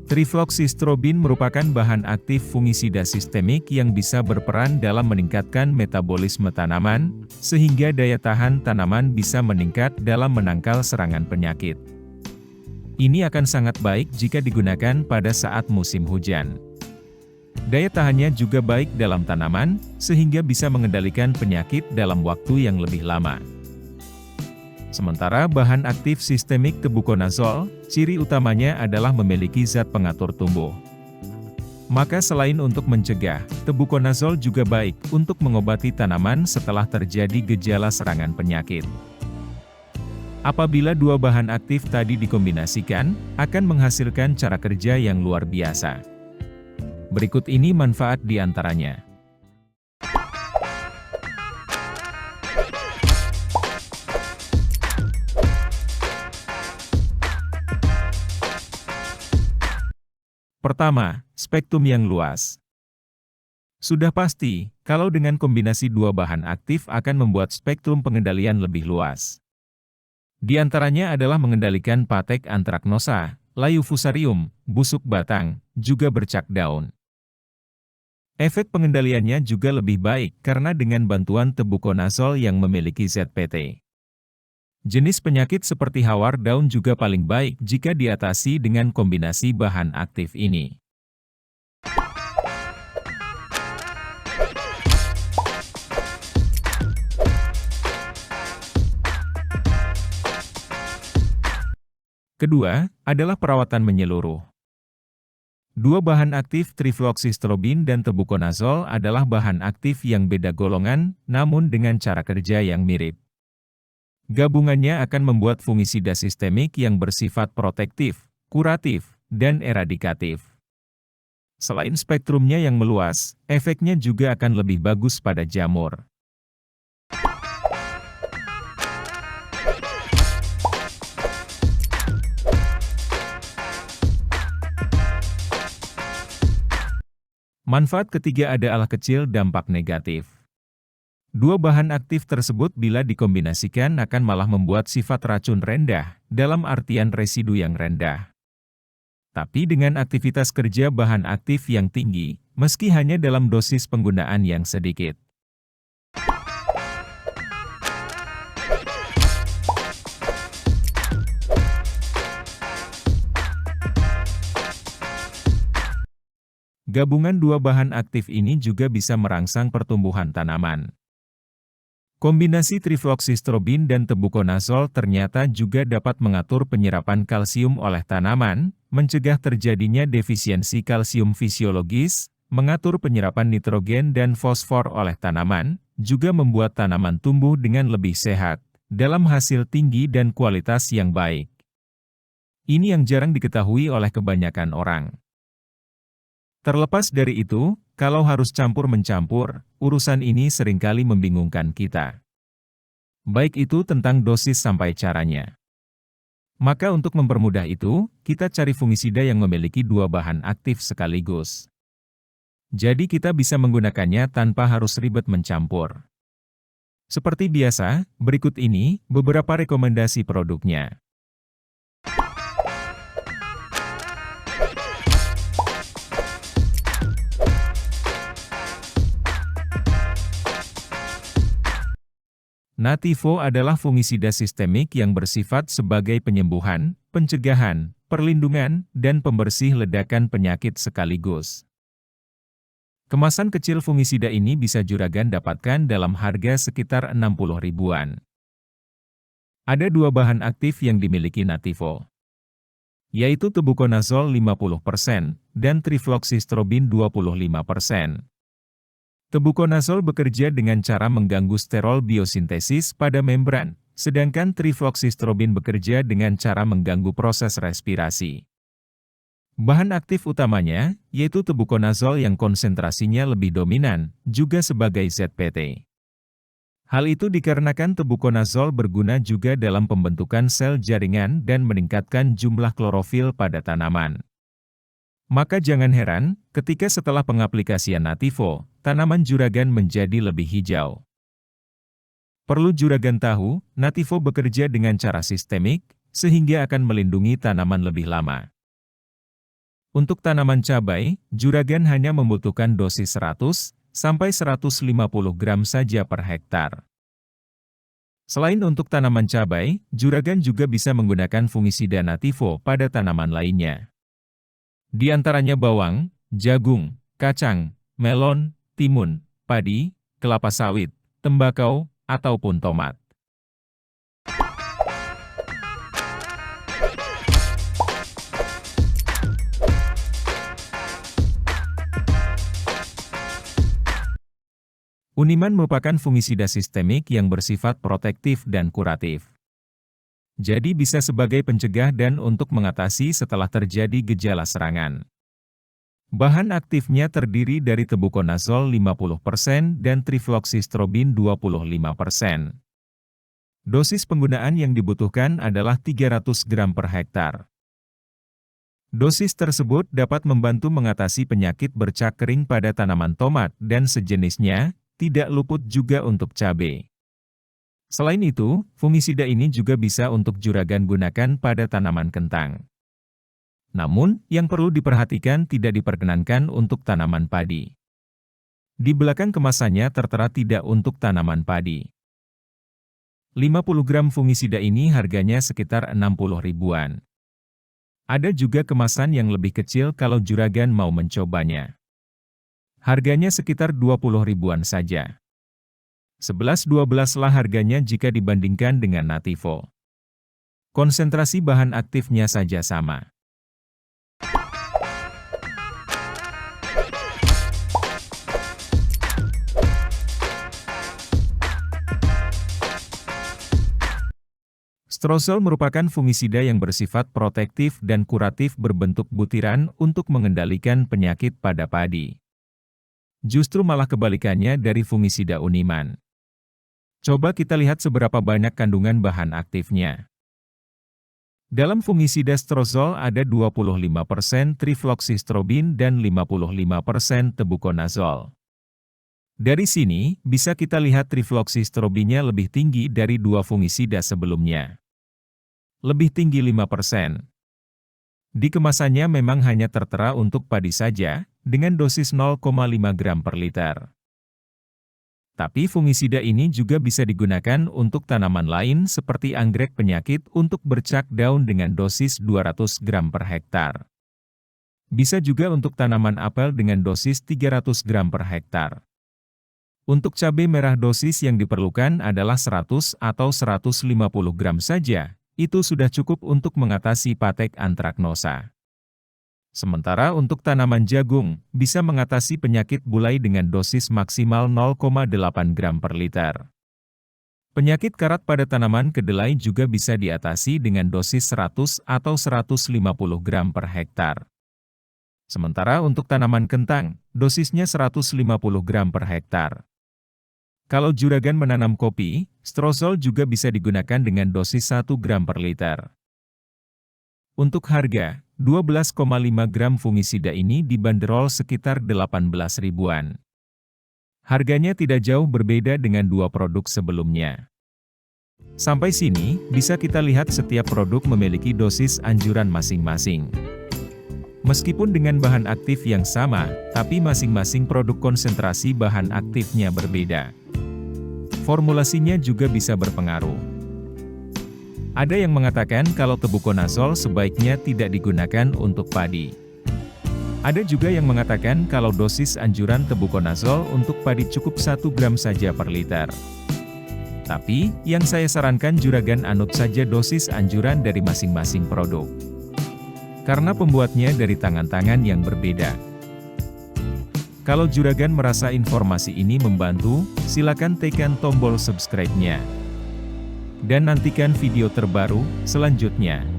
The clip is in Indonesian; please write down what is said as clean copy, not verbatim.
Trifloxystrobin merupakan bahan aktif fungisida sistemik yang bisa berperan dalam meningkatkan metabolisme tanaman, sehingga daya tahan tanaman bisa meningkat dalam menangkal serangan penyakit. Ini akan sangat baik jika digunakan pada saat musim hujan. Daya tahannya juga baik dalam tanaman, sehingga bisa mengendalikan penyakit dalam waktu yang lebih lama. Sementara bahan aktif sistemik tebuconazole, ciri utamanya adalah memiliki zat pengatur tumbuh. Maka selain untuk mencegah, tebuconazole juga baik untuk mengobati tanaman setelah terjadi gejala serangan penyakit. Apabila dua bahan aktif tadi dikombinasikan, akan menghasilkan cara kerja yang luar biasa. Berikut ini manfaat di antaranya. Pertama, spektrum yang luas. Sudah pasti, kalau dengan kombinasi dua bahan aktif akan membuat spektrum pengendalian lebih luas. Di antaranya adalah mengendalikan patek antraknosa, layu fusarium, busuk batang, juga bercak daun. Efek pengendaliannya juga lebih baik karena dengan bantuan tebuconazole yang memiliki ZPT. Jenis penyakit seperti hawar daun juga paling baik jika diatasi dengan kombinasi bahan aktif ini. Kedua, adalah perawatan menyeluruh. Dua bahan aktif trifloxystrobin dan tebuconazole adalah bahan aktif yang beda golongan, namun dengan cara kerja yang mirip. Gabungannya akan membuat fungisida sistemik yang bersifat protektif, kuratif, dan eradikatif. Selain spektrumnya yang meluas, efeknya juga akan lebih bagus pada jamur. Manfaat ketiga adalah kecil dampak negatif. Dua bahan aktif tersebut bila dikombinasikan akan malah membuat sifat racun rendah, dalam artian residu yang rendah. Tapi dengan aktivitas kerja bahan aktif yang tinggi, meski hanya dalam dosis penggunaan yang sedikit. Gabungan dua bahan aktif ini juga bisa merangsang pertumbuhan tanaman. Kombinasi trifloxystrobin dan tebuconazole ternyata juga dapat mengatur penyerapan kalsium oleh tanaman, mencegah terjadinya defisiensi kalsium fisiologis, mengatur penyerapan nitrogen dan fosfor oleh tanaman, juga membuat tanaman tumbuh dengan lebih sehat, dalam hasil tinggi dan kualitas yang baik. Ini yang jarang diketahui oleh kebanyakan orang. Terlepas dari itu, kalau harus campur-mencampur, urusan ini seringkali membingungkan kita. Baik itu tentang dosis sampai caranya. Maka untuk mempermudah itu, kita cari fungisida yang memiliki dua bahan aktif sekaligus. Jadi kita bisa menggunakannya tanpa harus ribet mencampur. Seperti biasa, berikut ini beberapa rekomendasi produknya. Nativo adalah fungisida sistemik yang bersifat sebagai penyembuhan, pencegahan, perlindungan, dan pembersih ledakan penyakit sekaligus. Kemasan kecil fungisida ini bisa juragan dapatkan dalam harga sekitar 60 ribuan. Ada dua bahan aktif yang dimiliki Nativo, yaitu tebuconazole 50% dan trifloxystrobin 25%. Tebuconazole bekerja dengan cara mengganggu sterol biosintesis pada membran, sedangkan trifloxystrobin bekerja dengan cara mengganggu proses respirasi. Bahan aktif utamanya, yaitu tebuconazole yang konsentrasinya lebih dominan, juga sebagai ZPT. Hal itu dikarenakan tebuconazole berguna juga dalam pembentukan sel jaringan dan meningkatkan jumlah klorofil pada tanaman. Maka jangan heran, ketika setelah pengaplikasian Nativo, tanaman juragan menjadi lebih hijau. Perlu juragan tahu, Nativo bekerja dengan cara sistemik, sehingga akan melindungi tanaman lebih lama. Untuk tanaman cabai, juragan hanya membutuhkan dosis 100–150 gram saja per hektar. Selain untuk tanaman cabai, juragan juga bisa menggunakan fungisida Nativo pada tanaman lainnya. Di antaranya bawang, jagung, kacang, melon, timun, padi, kelapa sawit, tembakau, ataupun tomat. Uniman merupakan fungisida sistemik yang bersifat protektif dan kuratif. Jadi bisa sebagai pencegah dan untuk mengatasi setelah terjadi gejala serangan. Bahan aktifnya terdiri dari tebuconazole 50% dan trifloxystrobin 25%. Dosis penggunaan yang dibutuhkan adalah 300 gram per hektar. Dosis tersebut dapat membantu mengatasi penyakit bercak kering pada tanaman tomat dan sejenisnya, tidak luput juga untuk cabai. Selain itu, fungisida ini juga bisa untuk juragan gunakan pada tanaman kentang. Namun, yang perlu diperhatikan tidak diperkenankan untuk tanaman padi. Di belakang kemasannya tertera tidak untuk tanaman padi. 50 gram fungisida ini harganya sekitar 60 ribuan. Ada juga kemasan yang lebih kecil kalau juragan mau mencobanya. Harganya sekitar 20 ribuan saja. 11–12 lah harganya jika dibandingkan dengan Nativo. Konsentrasi bahan aktifnya saja sama. Strozol merupakan fungisida yang bersifat protektif dan kuratif berbentuk butiran untuk mengendalikan penyakit pada padi. Justru malah kebalikannya dari fungisida Uniman. Coba kita lihat seberapa banyak kandungan bahan aktifnya. Dalam fungisida Strozol ada 25% trifloxystrobin dan 55% tebuconazole. Dari sini, bisa kita lihat trifloxystrobinnya lebih tinggi dari dua fungisida sebelumnya. Lebih tinggi 5%. Di kemasannya memang hanya tertera untuk padi saja, dengan dosis 0,5 gram per liter. Tapi fungisida ini juga bisa digunakan untuk tanaman lain seperti anggrek penyakit untuk bercak daun dengan dosis 200 gram per hektar. Bisa juga untuk tanaman apel dengan dosis 300 gram per hektar. Untuk cabai merah dosis yang diperlukan adalah 100 atau 150 gram saja, itu sudah cukup untuk mengatasi patek antraknosa. Sementara untuk tanaman jagung, bisa mengatasi penyakit bulai dengan dosis maksimal 0,8 gram per liter. Penyakit karat pada tanaman kedelai juga bisa diatasi dengan dosis 100 atau 150 gram per hektar. Sementara untuk tanaman kentang, dosisnya 150 gram per hektar. Kalau juragan menanam kopi, Strozol juga bisa digunakan dengan dosis 1 gram per liter. Untuk harga, 12,5 gram fungisida ini dibanderol sekitar 18 ribuan. Harganya tidak jauh berbeda dengan dua produk sebelumnya. Sampai sini, bisa kita lihat setiap produk memiliki dosis anjuran masing-masing. Meskipun dengan bahan aktif yang sama, tapi masing-masing produk konsentrasi bahan aktifnya berbeda. Formulasinya juga bisa berpengaruh. Ada yang mengatakan kalau tebuconazole sebaiknya tidak digunakan untuk padi. Ada juga yang mengatakan kalau dosis anjuran tebuconazole untuk padi cukup 1 gram saja per liter. Tapi, yang saya sarankan juragan anut saja dosis anjuran dari masing-masing produk. Karena pembuatnya dari tangan-tangan yang berbeda. Kalau juragan merasa informasi ini membantu, silakan tekan tombol subscribe-nya. Dan nantikan video terbaru selanjutnya.